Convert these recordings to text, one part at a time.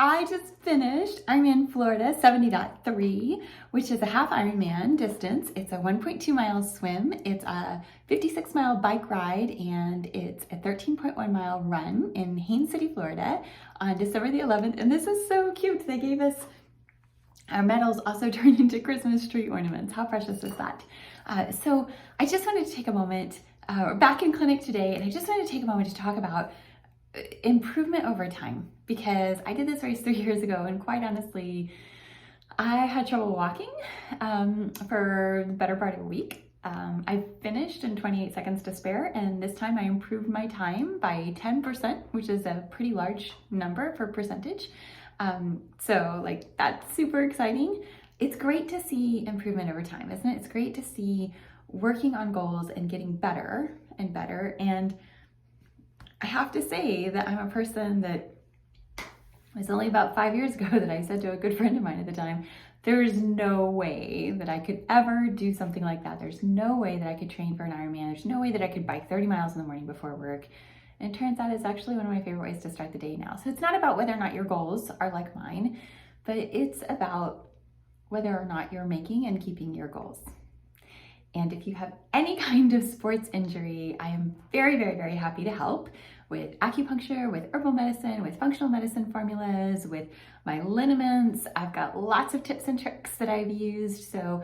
I just finished Ironman Florida 70.3, which is a half Ironman distance. It's a 1.2 mile swim, it's a 56 mile bike ride, and it's a 13.1 mile run in Haines City, Florida on December the 11th. And this is so cute. They gave us our medals also turned into Christmas tree ornaments. How precious is that? So I just wanted to take a moment, we're back in clinic today, and I just wanted to take a moment to talk about improvement over time, because I did this race 3 years ago, and quite honestly, I had trouble walking for the better part of a week. I finished in 28 seconds to spare, and this time I improved my time by 10%, which is a pretty large number for percentage. So like, that's super exciting. It's great to see improvement over time, isn't it? It's great to see working on goals and getting better and better. And I have to say that I'm a person that it was only about 5 years ago that I said to a good friend of mine at the time, there's no way that I could ever do something like that. There's no way that I could train for an Ironman. There's no way that I could bike 30 miles in the morning before work. And it turns out it's actually one of my favorite ways to start the day now. So it's not about whether or not your goals are like mine, but it's about whether or not you're making and keeping your goals. And if you have any kind of sports injury, I am very, very, very happy to help with acupuncture, with herbal medicine, with functional medicine formulas, with my liniments. I've got lots of tips and tricks that I've used. So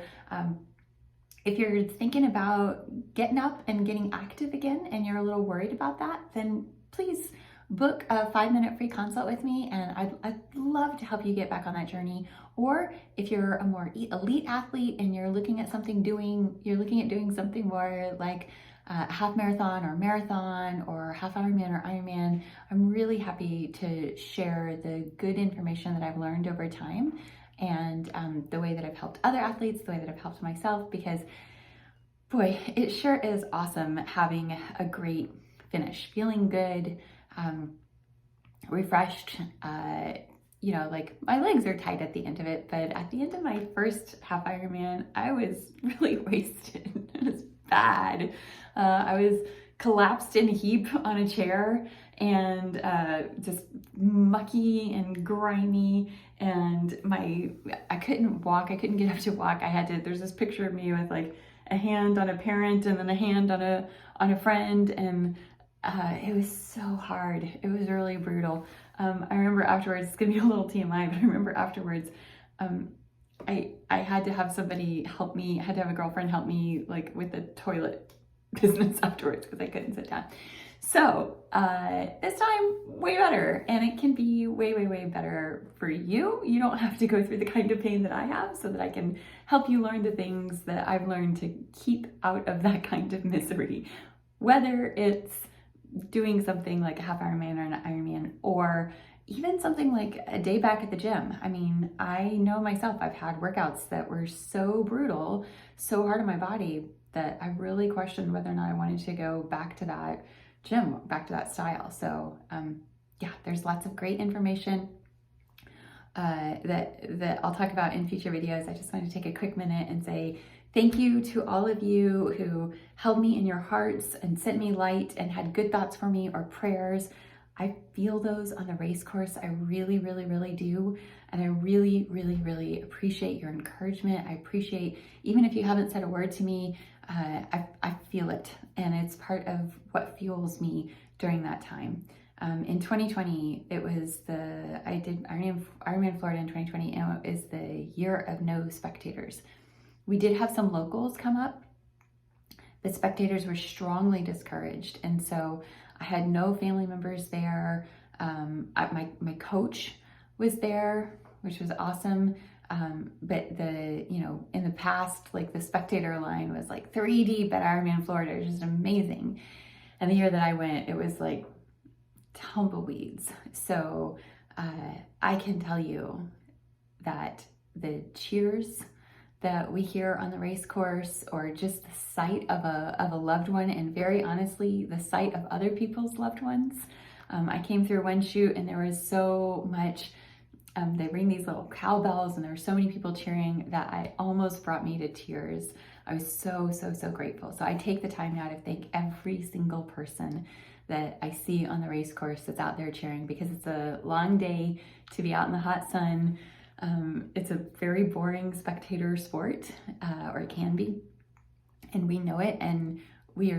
if you're thinking about getting up and getting active again and you're a little worried about that, then please book a 5-minute free consult with me, and I'd love to help you get back on that journey. Or if you're a more elite athlete and you're looking at doing something more like a half marathon or marathon or half Ironman or Ironman, I'm really happy to share the good information that I've learned over time, and the way that I've helped other athletes, the way that I've helped myself, because boy, it sure is awesome having a great finish, feeling good, refreshed. Like my legs are tight at the end of it, but at the end of my first half Ironman, I was really wasted. It was bad. I was collapsed in a heap on a chair, and just mucky and grimy, and I couldn't walk. I couldn't get up to walk. There's this picture of me with like a hand on a parent and then a hand on a friend, and it was so hard. It was really brutal. I remember afterwards, it's gonna be a little TMI, but I remember afterwards, I had to have somebody help me, I had to have a girlfriend help me like with the toilet business afterwards, because I couldn't sit down. So this time, way better, and it can be way, way, way better for you. You don't have to go through the kind of pain that I have, so that I can help you learn the things that I've learned to keep out of that kind of misery. Whether it's doing something like a half Ironman or an Ironman, or even something like a day back at the gym. I mean, I know myself, I've had workouts that were so brutal, so hard on my body, that I really questioned whether or not I wanted to go back to that gym, back to that style. So yeah, there's lots of great information that I'll talk about in future videos. I just want to take a quick minute and say thank you to all of you who held me in your hearts and sent me light and had good thoughts for me or prayers. I feel those on the race course. I really, really, really do. And I really, really, really appreciate your encouragement. I appreciate, even if you haven't said a word to me, I feel it. And it's part of what fuels me during that time. In 2020, I did Ironman Florida in 2020, and it was the year of no spectators. We did have some locals come up, but spectators were strongly discouraged. And so I had no family members there. My coach was there, which was awesome. But in the past, like the spectator line was like 3 deep at Ironman Florida. It was just amazing. And the year that I went, it was like tumbleweeds. So I can tell you that the cheers that we hear on the race course, or just the sight of a loved one, and very honestly, the sight of other people's loved ones. I came through one shoot and there was so much, they ring these little cowbells and there were so many people cheering that I almost brought me to tears. I was so, so, so grateful. So I take the time now to thank every single person that I see on the race course that's out there cheering, because it's a long day to be out in the hot sun. It's a very boring spectator sport, or it can be, and we know it, and we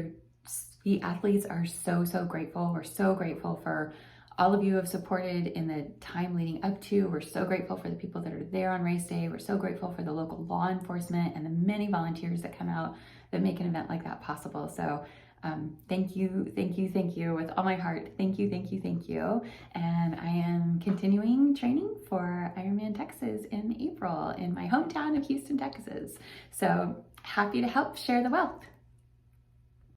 athletes are so, so grateful. We're so grateful for all of you who have supported in the time leading up to. We're so grateful for the people that are there on race day. We're so grateful for the local law enforcement and the many volunteers that come out that make an event like that possible. So thank you, thank you, thank you with all my heart. Thank you, thank you, thank you. And I am continuing training for Ironman Texas in April in my hometown of Houston, Texas. So happy to help share the wealth.